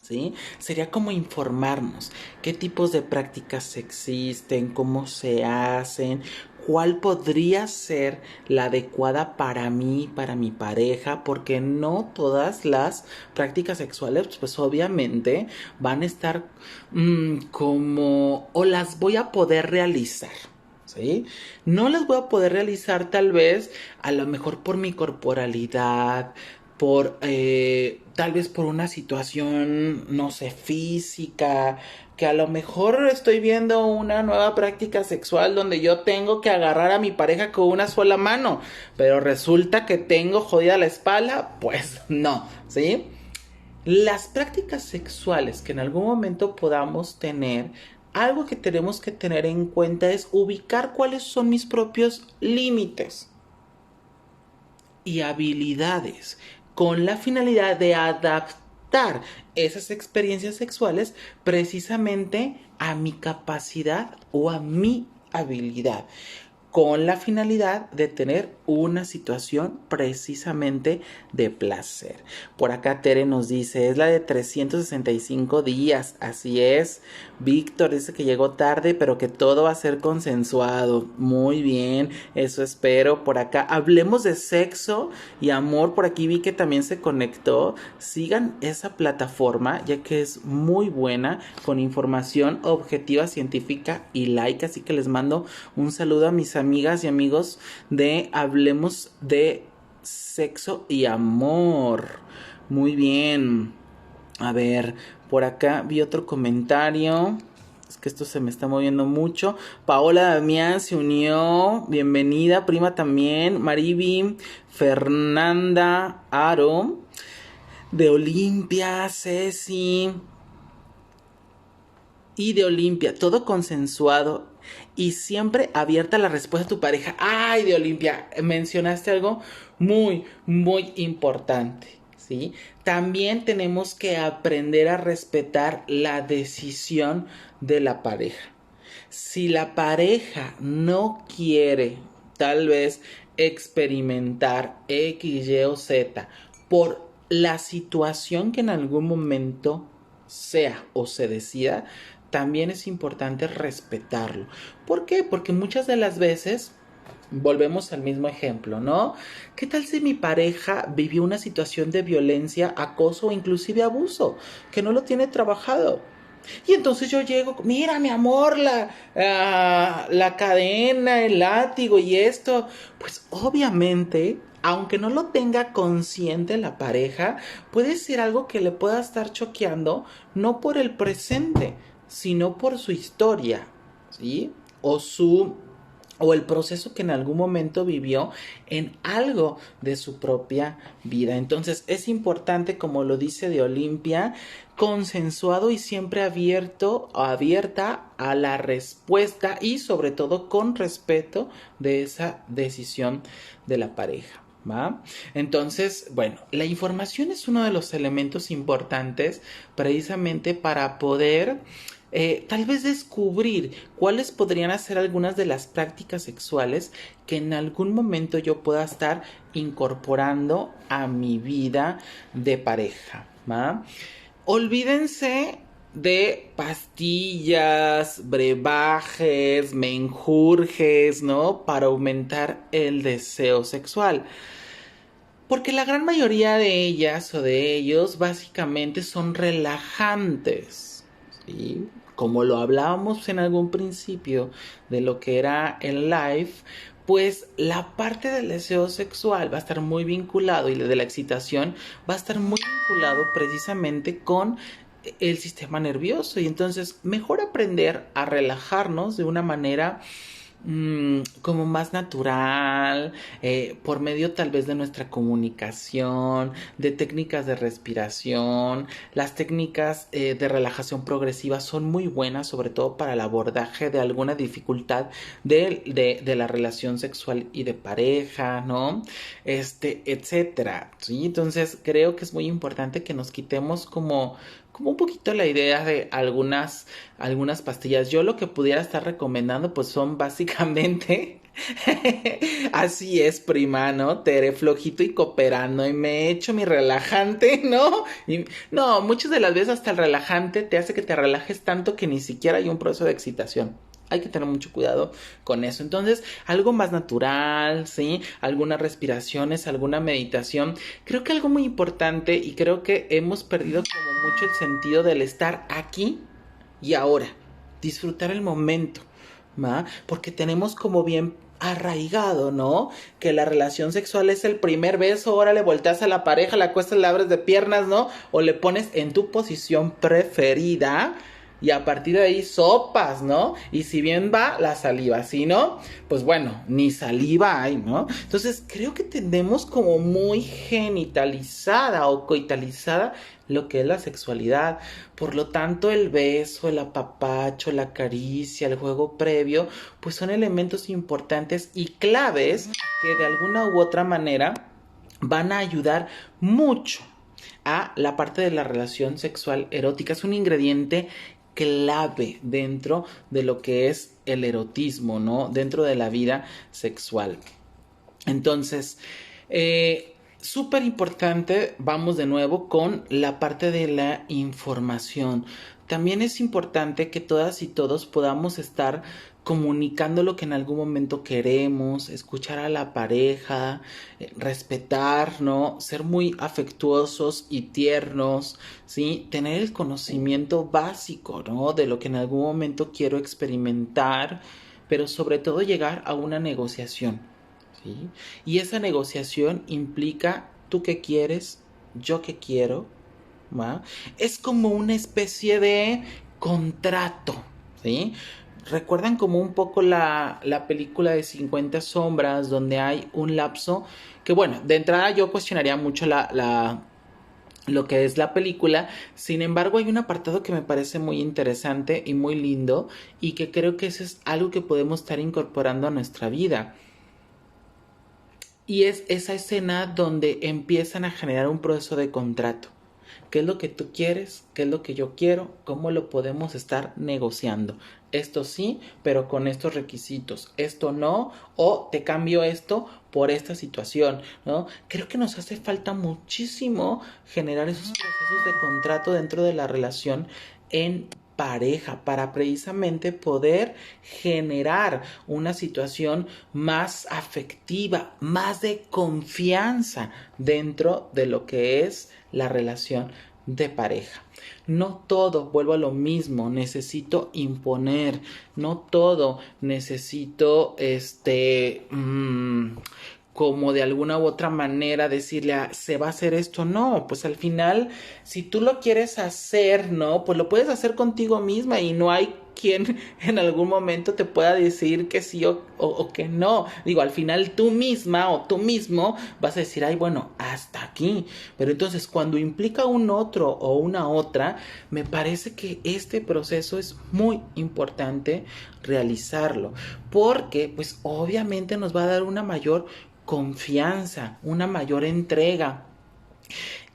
¿sí?, sería como informarnos qué tipos de prácticas existen, cómo se hacen, cuál podría ser la adecuada para mí, para mi pareja, porque no todas las prácticas sexuales, pues obviamente van a estar como, o las voy a poder realizar. ¿Sí? No las voy a poder realizar tal vez a lo mejor por mi corporalidad, por tal vez por una situación, no sé, física, que a lo mejor estoy viendo una nueva práctica sexual donde yo tengo que agarrar a mi pareja con una sola mano, pero resulta que tengo jodida la espalda, pues no, ¿sí? Las prácticas sexuales que en algún momento podamos tener, algo que tenemos que tener en cuenta es ubicar cuáles son mis propios límites y habilidades con la finalidad de adaptar esas experiencias sexuales precisamente a mi capacidad o a mi habilidad, con la finalidad de tener una situación precisamente de placer. Por acá Tere nos dice, es la de 365 días, así es. Víctor dice que llegó tarde, pero que todo va a ser consensuado. Muy bien, eso espero. Por acá hablemos de sexo y amor, por aquí vi que también se conectó. Sigan esa plataforma, ya que es muy buena, con información objetiva, científica y laica, así que les mando un saludo a mis amigas y amigos de Hablemos de Sexo y Amor. Muy bien. A ver, por acá vi otro comentario. Es que esto se me está moviendo mucho. Paola Damián se unió. Bienvenida, prima también. Mariby, Fernanda, Aro, de Olimpia, Ceci. Y de Olimpia, todo consensuado y siempre abierta la respuesta a tu pareja. Ay, de Olimpia, mencionaste algo muy importante, ¿sí? También tenemos que aprender a respetar la decisión de la pareja. Si la pareja no quiere, tal vez, experimentar X, Y o Z por la situación que en algún momento sea o se decida, también es importante respetarlo. ¿Por qué? Porque muchas de las veces volvemos al mismo ejemplo, ¿no? ¿Qué tal si mi pareja vivió una situación de violencia, acoso o inclusive abuso que no lo tiene trabajado? Y entonces yo llego, mira mi amor, la cadena, el látigo y esto. Pues obviamente, aunque no lo tenga consciente la pareja, puede ser algo que le pueda estar choqueando, no por el presente, sino por su historia, ¿sí? O el proceso que en algún momento vivió en algo de su propia vida. Entonces es importante, como lo dice de Olimpia, consensuado y siempre abierto o abierta a la respuesta y sobre todo con respeto de esa decisión de la pareja. ¿Va? Entonces, bueno, la información es uno de los elementos importantes precisamente para poder tal vez descubrir cuáles podrían ser algunas de las prácticas sexuales que en algún momento yo pueda estar incorporando a mi vida de pareja, ¿va? Olvídense de pastillas, brebajes, menjurjes, ¿no? Para aumentar el deseo sexual. Porque la gran mayoría de ellas o de ellos básicamente son relajantes, ¿sí? Como lo hablábamos en algún principio de lo que era el live, pues la parte del deseo sexual va a estar muy vinculado y de la excitación va a estar muy vinculado precisamente con el sistema nervioso. Y entonces mejor aprender a relajarnos de una manera como más natural, por medio tal vez de nuestra comunicación, de técnicas de respiración. Las técnicas de relajación progresiva son muy buenas, sobre todo para el abordaje de alguna dificultad de la relación sexual y de pareja, ¿no? Etcétera, ¿sí? Entonces creo que es muy importante que nos quitemos como un poquito la idea de algunas pastillas. Yo lo que pudiera estar recomendando pues son básicamente así es, prima, ¿no? Tere, flojito y cooperando y me echo mi relajante, ¿no? Y, no, muchas de las veces hasta el relajante te hace que te relajes tanto que ni siquiera hay un proceso de excitación. Hay que tener mucho cuidado con eso. Entonces, algo más natural, ¿sí? Algunas respiraciones, alguna meditación. Creo que algo muy importante y creo que hemos perdido como mucho el sentido del estar aquí y ahora. Disfrutar el momento, ¿va? Porque tenemos como bien arraigado, ¿no? Que la relación sexual es el primer beso, ahora le volteas a la pareja, la acuestas, le abres de piernas, ¿no? O le pones en tu posición preferida y a partir de ahí sopas, ¿no? Y si bien va la saliva, si no, pues bueno, ni saliva hay, ¿no? Entonces creo que tenemos como muy genitalizada o coitalizada lo que es la sexualidad. Por lo tanto, el beso, el apapacho, la caricia, el juego previo, pues son elementos importantes y claves que de alguna u otra manera van a ayudar mucho a la parte de la relación sexual erótica. Es un ingrediente clave dentro de lo que es el erotismo, ¿no? Dentro de la vida sexual. Entonces, súper importante, vamos de nuevo con la parte de la información. También es importante que todas y todos podamos estar comunicando lo que en algún momento queremos, escuchar a la pareja, respetar, ¿no? Ser muy afectuosos y tiernos, ¿sí? Tener el conocimiento básico, ¿no? De lo que en algún momento quiero experimentar, pero sobre todo llegar a una negociación, ¿sí? Y esa negociación implica tú qué quieres, yo qué quiero, ¿va? Es como una especie de contrato, ¿sí? ¿Recuerdan como un poco la película de 50 sombras donde hay un lapso? Que bueno, de entrada yo cuestionaría mucho lo que es la película. Sin embargo, hay un apartado que me parece muy interesante y muy lindo y que creo que eso es algo que podemos estar incorporando a nuestra vida. Y es esa escena donde empiezan a generar un proceso de contrato. ¿Qué es lo que tú quieres? ¿Qué es lo que yo quiero? ¿Cómo lo podemos estar negociando? Esto sí, pero con estos requisitos. Esto no, o te cambio esto por esta situación, ¿no? Creo que nos hace falta muchísimo generar esos procesos de contrato dentro de la relación en pareja para precisamente poder generar una situación más afectiva, más de confianza dentro de lo que es la relación de pareja. No todo, vuelvo a lo mismo, necesito imponer, no todo necesito como de alguna u otra manera decirle se va a hacer esto. No, pues al final si tú lo quieres hacer, no, pues lo puedes hacer contigo misma y no hay quien en algún momento te pueda decir que sí o que no. Digo, al final tú misma o tú mismo vas a decir, ay, bueno, hasta aquí. Pero entonces cuando implica un otro o una otra, me parece que este proceso es muy importante realizarlo, porque pues obviamente nos va a dar una mayor confianza, una mayor entrega.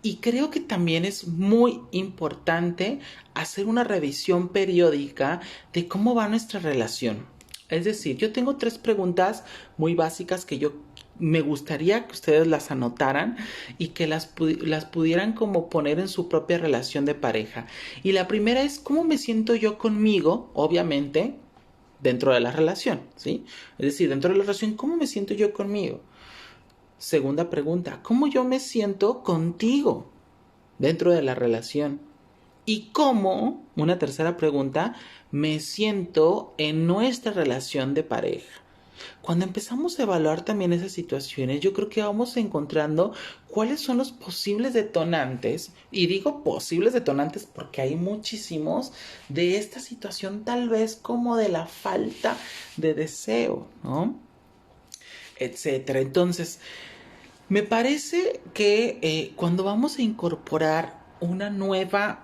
Y creo que también es muy importante hacer una revisión periódica de cómo va nuestra relación. Es decir, yo tengo 3 preguntas muy básicas que yo me gustaría que ustedes las anotaran y que las pudieran como poner en su propia relación de pareja. Y la primera es, ¿cómo me siento yo conmigo? Obviamente, dentro de la relación, ¿sí? Es decir, dentro de la relación, ¿cómo me siento yo conmigo? Segunda pregunta, ¿cómo yo me siento contigo dentro de la relación? Y cómo, una tercera pregunta, me siento en nuestra relación de pareja. Cuando empezamos a evaluar también esas situaciones, yo creo que vamos encontrando cuáles son los posibles detonantes, y digo posibles detonantes porque hay muchísimos, de esta situación tal vez como de la falta de deseo, ¿no? Etcétera. Entonces, me parece que cuando vamos a incorporar una nueva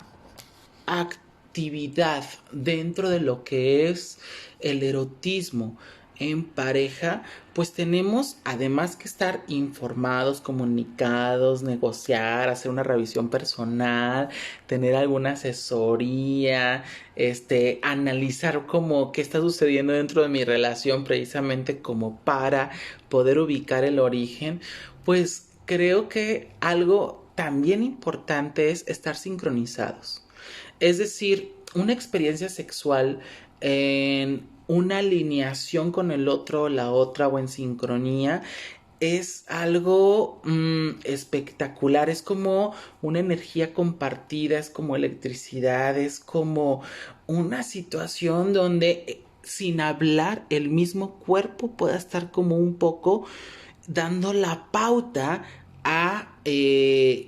actividad dentro de lo que es el erotismo en pareja, pues tenemos además que estar informados, comunicados, negociar, hacer una revisión personal, tener alguna asesoría, analizar como qué está sucediendo dentro de mi relación precisamente como para poder ubicar el origen. Pues creo que algo también importante es estar sincronizados. Es decir, una experiencia sexual en una alineación con el otro o la otra o en sincronía es algo espectacular, es como una energía compartida, es como electricidad, es como una situación donde sin hablar el mismo cuerpo pueda estar como un poco dando la pauta a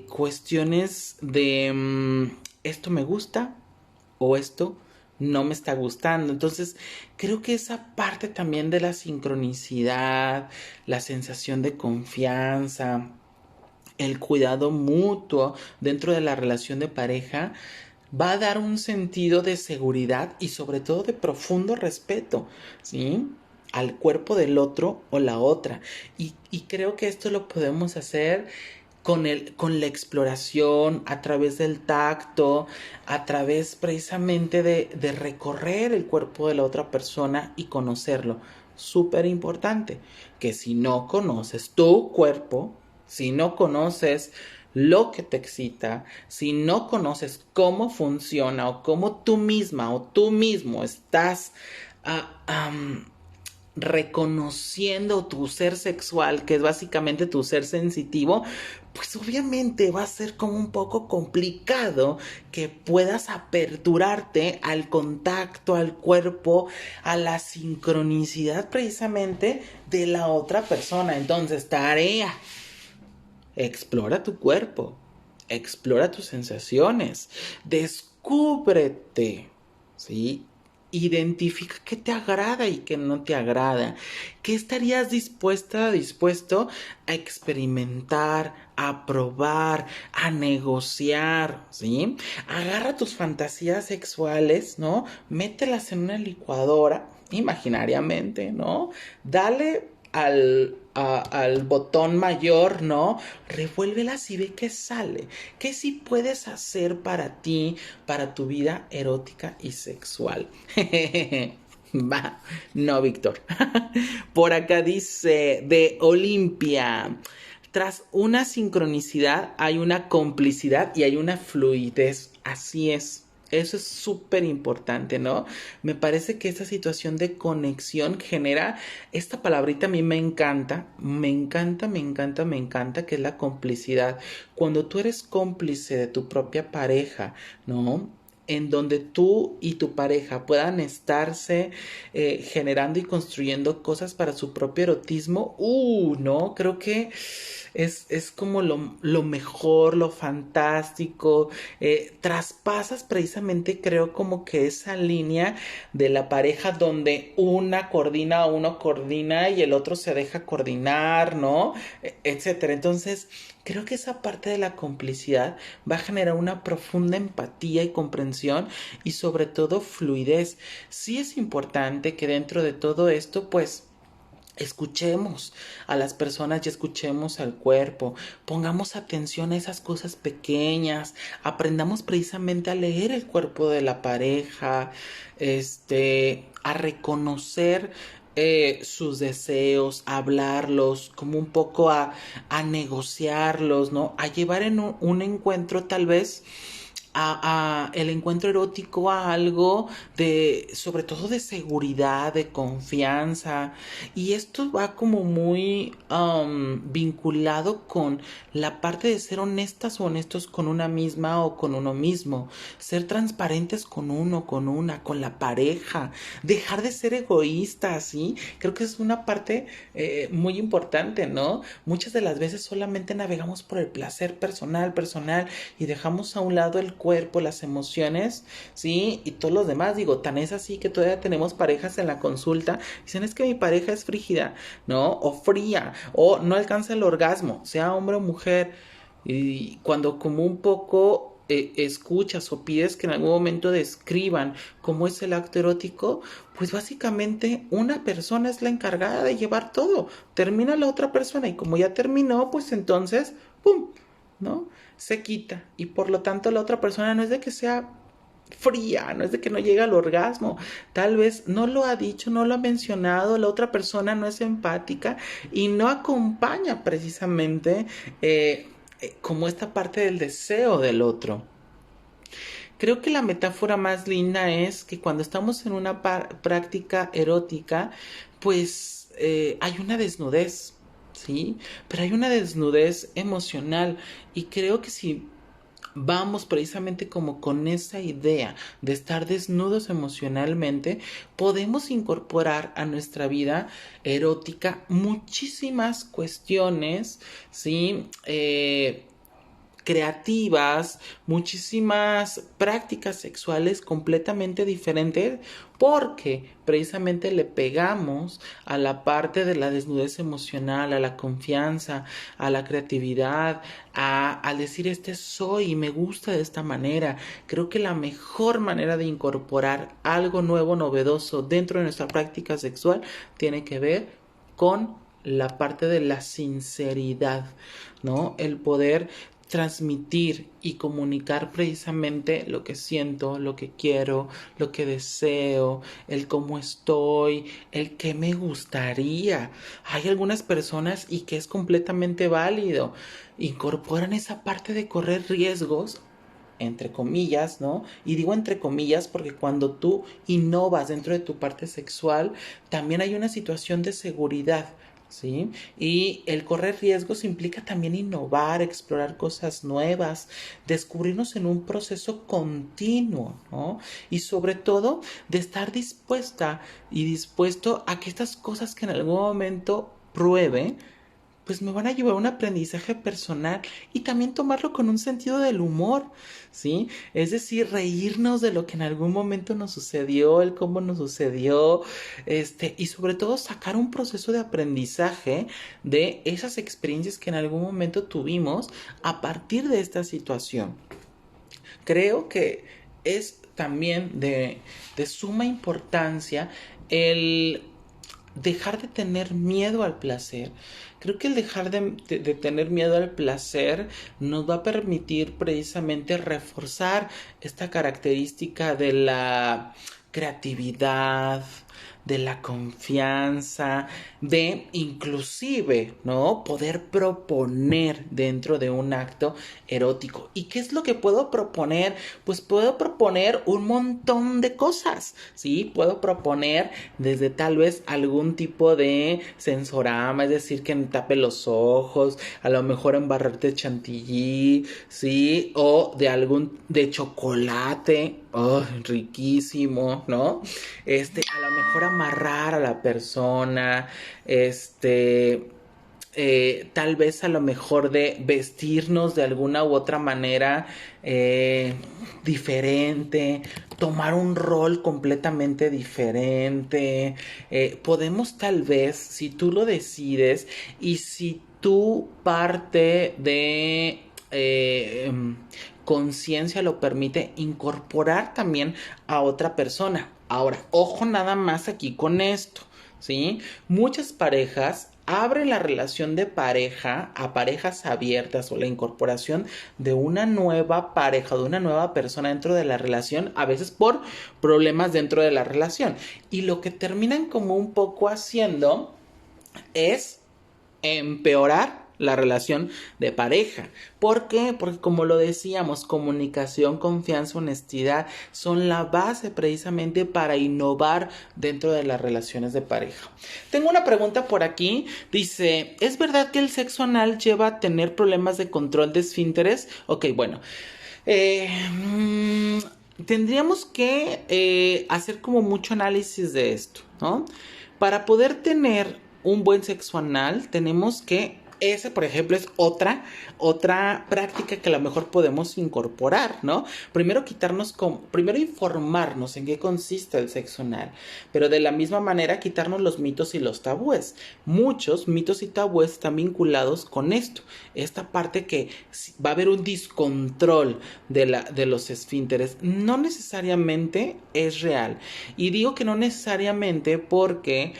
cuestiones de esto me gusta o esto no me está gustando. Entonces, creo que esa parte también de la sincronicidad, la sensación de confianza, el cuidado mutuo dentro de la relación de pareja, va a dar un sentido de seguridad y sobre todo de profundo respeto, ¿sí? Al cuerpo del otro o la otra. Y creo que esto lo podemos hacer con la exploración, a través del tacto, a través precisamente de recorrer el cuerpo de la otra persona y conocerlo. Súper importante, que si no conoces tu cuerpo, si no conoces lo que te excita, si no conoces cómo funciona o cómo tú misma o tú mismo estás reconociendo tu ser sexual, que es básicamente tu ser sensitivo, pues obviamente va a ser como un poco complicado que puedas aperturarte al contacto, al cuerpo, a la sincronicidad precisamente de la otra persona. Entonces, tarea: explora tu cuerpo, explora tus sensaciones, descúbrete, ¿sí? Identifica qué te agrada y qué no te agrada. ¿Qué estarías dispuesto a experimentar, a probar, a negociar, ¿sí? Agarra tus fantasías sexuales, ¿no? Mételas en una licuadora, imaginariamente, ¿no? Dale al botón mayor, ¿no? Revuélvelas y ve qué sale. ¿Qué sí puedes hacer para ti, para tu vida erótica y sexual? Va, no, Víctor. Por acá dice de Olimpia: tras una sincronicidad hay una complicidad y hay una fluidez. Así es. Eso es súper importante, ¿no? Me parece que esta situación de conexión genera esta palabrita. A mí me encanta, me encanta, me encanta, me encanta, que es la complicidad. Cuando tú eres cómplice de tu propia pareja, ¿no? En donde tú y tu pareja puedan estarse generando y construyendo cosas para su propio erotismo, ¿no? Creo que es como lo mejor, lo fantástico. Traspasas precisamente, creo, como que esa línea de la pareja donde uno coordina y el otro se deja coordinar, ¿no? Etcétera. Entonces, creo que esa parte de la complicidad va a generar una profunda empatía y comprensión y sobre todo fluidez. Sí es importante que dentro de todo esto, pues, escuchemos a las personas y escuchemos al cuerpo, pongamos atención a esas cosas pequeñas, aprendamos precisamente a leer el cuerpo de la pareja, a reconocer sus deseos, a hablarlos, como un poco a negociarlos, ¿no? A llevar en un encuentro tal vez a el encuentro erótico a algo de, sobre todo de seguridad, de confianza, y esto va como muy vinculado con la parte de ser honestas o honestos con una misma o con uno mismo, ser transparentes con uno, con una, con la pareja, dejar de ser egoístas, ¿sí? Creo que es una parte muy importante, ¿no? Muchas de las veces solamente navegamos por el placer personal, personal, y dejamos a un lado el cuerpo, las emociones, ¿sí? Y todos los demás. Digo, tan es así que todavía tenemos parejas en la consulta. Dicen, es que mi pareja es frígida, ¿no? O fría, o no alcanza el orgasmo, sea hombre o mujer. Y cuando como un poco escuchas o pides que en algún momento describan cómo es el acto erótico, pues básicamente una persona es la encargada de llevar todo. Termina la otra persona y como ya terminó, pues entonces, ¡pum!, ¿no? Se quita y por lo tanto la otra persona no es de que sea fría, no es de que no llegue al orgasmo, tal vez no lo ha dicho, no lo ha mencionado, la otra persona no es empática y no acompaña precisamente como esta parte del deseo del otro. Creo que la metáfora más linda es que cuando estamos en una práctica erótica, pues hay una desnudez, ¿sí? Pero hay una desnudez emocional y creo que si vamos precisamente como con esa idea de estar desnudos emocionalmente, podemos incorporar a nuestra vida erótica muchísimas cuestiones, ¿sí? Creativas, muchísimas prácticas sexuales completamente diferentes porque precisamente le pegamos a la parte de la desnudez emocional, a la confianza, a la creatividad, al decir este soy y me gusta de esta manera. Creo que la mejor manera de incorporar algo nuevo, novedoso dentro de nuestra práctica sexual tiene que ver con la parte de la sinceridad, ¿no? El poder transmitir y comunicar precisamente lo que siento, lo que quiero, lo que deseo, el cómo estoy, el que me gustaría. Hay algunas personas y que es completamente válido, incorporan esa parte de correr riesgos entre comillas, ¿no? Y digo entre comillas porque cuando tú innovas dentro de tu parte sexual, también hay una situación de seguridad, ¿sí? Y el correr riesgos implica también innovar, explorar cosas nuevas, descubrirnos en un proceso continuo, ¿no? Y sobre todo de estar dispuesta y dispuesto a que estas cosas que en algún momento pruebe, pues me van a llevar a un aprendizaje personal y también tomarlo con un sentido del humor, ¿sí? Es decir, reírnos de lo que en algún momento nos sucedió, el cómo nos sucedió, y sobre todo sacar un proceso de aprendizaje de esas experiencias que en algún momento tuvimos a partir de esta situación. Creo que es también de suma importancia el dejar de tener miedo al placer. Creo que el dejar de tener miedo al placer nos va a permitir precisamente reforzar esta característica de la creatividad, de la confianza, de inclusive, ¿no? Poder proponer dentro de un acto erótico. ¿Y qué es lo que puedo proponer? Pues puedo proponer un montón de cosas, ¿sí? Puedo proponer desde tal vez algún tipo de sensorama, es decir, que me tape los ojos, a lo mejor embarrarte chantilly, ¿sí? O de chocolate, oh, riquísimo, ¿no? A lo mejor amarrar a la persona, tal vez a lo mejor de vestirnos de alguna u otra manera diferente, tomar un rol completamente diferente. Podemos tal vez, si tú lo decides y si tú parte de conciencia lo permite, incorporar también a otra persona. Ahora, ojo nada más aquí con esto, ¿sí? Muchas parejas abren la relación de pareja a parejas abiertas o la incorporación de una nueva pareja, de una nueva persona dentro de la relación, a veces por problemas dentro de la relación. Y lo que terminan como un poco haciendo es empeorar la relación de pareja. ¿Por qué? Porque como lo decíamos, comunicación, confianza, honestidad son la base precisamente para innovar dentro de las relaciones de pareja. Tengo una pregunta por aquí, dice, ¿es verdad que el sexo anal lleva a tener problemas de control de esfínteres? Ok, bueno, eh, tendríamos que hacer como mucho análisis de esto, ¿no? Para poder tener un buen sexo anal, tenemos que esa, por ejemplo, es otra práctica que a lo mejor podemos incorporar, ¿no? Primero informarnos en qué consiste el sexo anal, pero de la misma manera quitarnos los mitos y los tabúes. Muchos mitos y tabúes están vinculados con esto, esta parte que va a haber un descontrol de los esfínteres. No necesariamente es real. Y digo que no necesariamente porque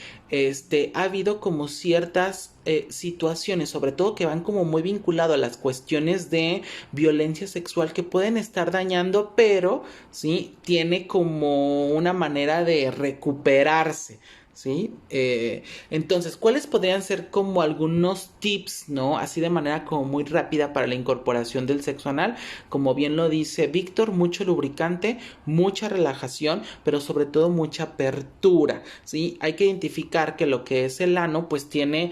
ha habido como ciertas situaciones, sobre todo que van como muy vinculado a las cuestiones de violencia sexual que pueden estar dañando, pero sí tiene como una manera de recuperarse. ¿Sí? Entonces, ¿cuáles podrían ser como algunos tips, ¿no? Así de manera como muy rápida para la incorporación del sexo anal. Como bien lo dice Víctor, mucho lubricante, mucha relajación, pero sobre todo mucha apertura, ¿sí? Hay que identificar que lo que es el ano, pues tiene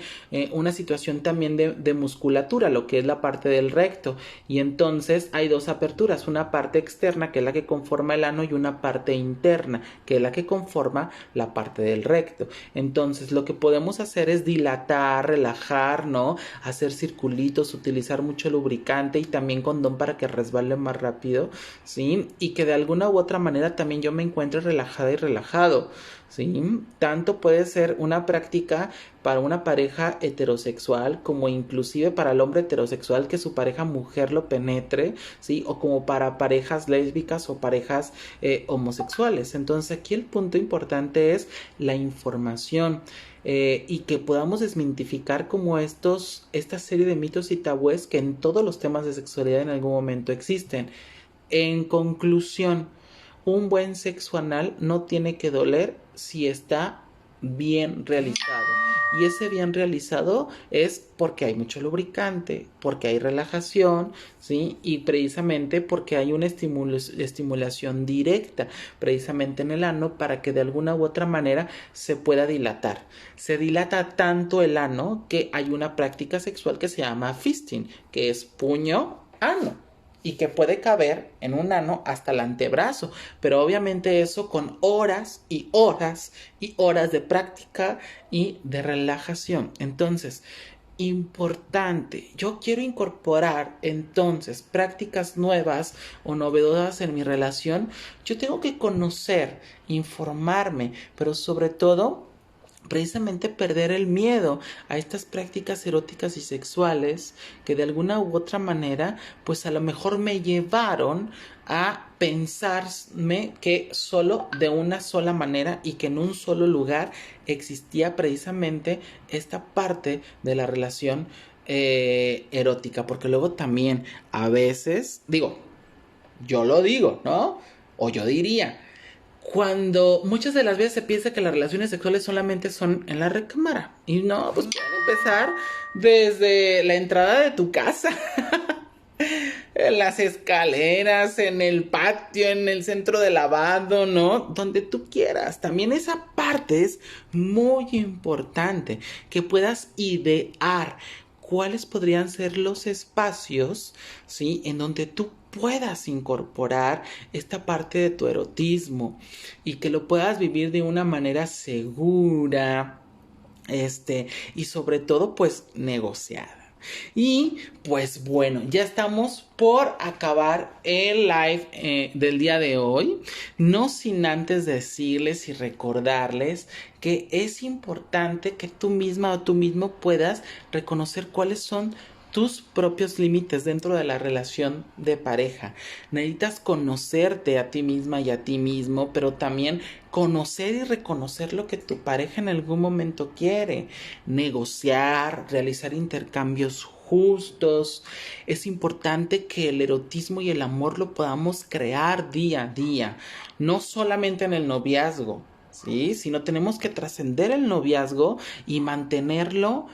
una situación también de musculatura, lo que es la parte del recto. Y entonces hay dos aperturas, una parte externa, que es la que conforma el ano, y una parte interna, que es la que conforma la parte del recto. Entonces lo que podemos hacer es dilatar, relajar, ¿no? Hacer circulitos, utilizar mucho lubricante y también condón para que resbale más rápido, ¿sí? Y que de alguna u otra manera también yo me encuentre relajada y relajado, ¿sí? Tanto puede ser una práctica para una pareja heterosexual como inclusive para el hombre heterosexual que su pareja mujer lo penetre, ¿sí? O como para parejas lésbicas o parejas homosexuales. Entonces aquí el punto importante es la información. Y que podamos desmitificar como esta serie de mitos y tabúes que en todos los temas de sexualidad en algún momento existen. En conclusión, un buen sexo anal no tiene que doler si está bien realizado. Y ese bien realizado es porque hay mucho lubricante, porque hay relajación, ¿sí? Y precisamente porque hay una estimulación directa, precisamente en el ano, para que de alguna u otra manera se pueda dilatar. Se dilata tanto el ano que hay una práctica sexual que se llama fisting, que es puño-ano. Y que puede caber en un ano hasta el antebrazo, pero obviamente eso con horas y horas y horas de práctica y de relajación. Entonces, importante, yo quiero incorporar entonces prácticas nuevas o novedosas en mi relación. Yo tengo que conocer, informarme, pero sobre todo precisamente perder el miedo a estas prácticas eróticas y sexuales que de alguna u otra manera pues a lo mejor me llevaron a pensarme que solo de una sola manera y que en un solo lugar existía precisamente esta parte de la relación erótica, porque luego también a veces yo lo digo, ¿no? O yo diría, cuando muchas de las veces se piensa que las relaciones sexuales solamente son en la recámara. Y no, pues pueden empezar desde la entrada de tu casa. En las escaleras, en el patio, en el centro de lavado, ¿no? Donde tú quieras. También esa parte es muy importante, que puedas idear cuáles podrían ser los espacios, ¿sí? En donde tú puedas incorporar esta parte de tu erotismo y que lo puedas vivir de una manera segura, y sobre todo, pues, negociada. Y pues bueno, ya estamos por acabar el live del día de hoy, no sin antes decirles y recordarles que es importante que tú misma o tú mismo puedas reconocer cuáles son tus propios límites dentro de la relación de pareja. Necesitas conocerte a ti misma y a ti mismo, pero también conocer y reconocer lo que tu pareja en algún momento quiere. Negociar, realizar intercambios justos. Es importante que el erotismo y el amor lo podamos crear día a día, no solamente en el noviazgo, ¿sí? Sino tenemos que trascender el noviazgo y mantenerlo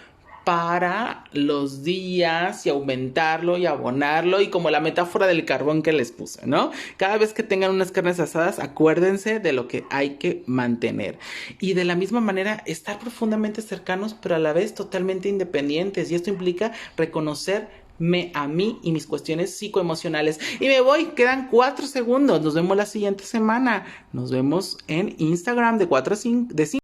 para los días y aumentarlo y abonarlo, y como la metáfora del carbón que les puse, ¿no? Cada vez que tengan unas carnes asadas, acuérdense de lo que hay que mantener. Y de la misma manera, estar profundamente cercanos, pero a la vez totalmente independientes. Y esto implica reconocerme a mí y mis cuestiones psicoemocionales. Y me voy, quedan 4 segundos. Nos vemos la siguiente semana. Nos vemos en Instagram de 4 a 5.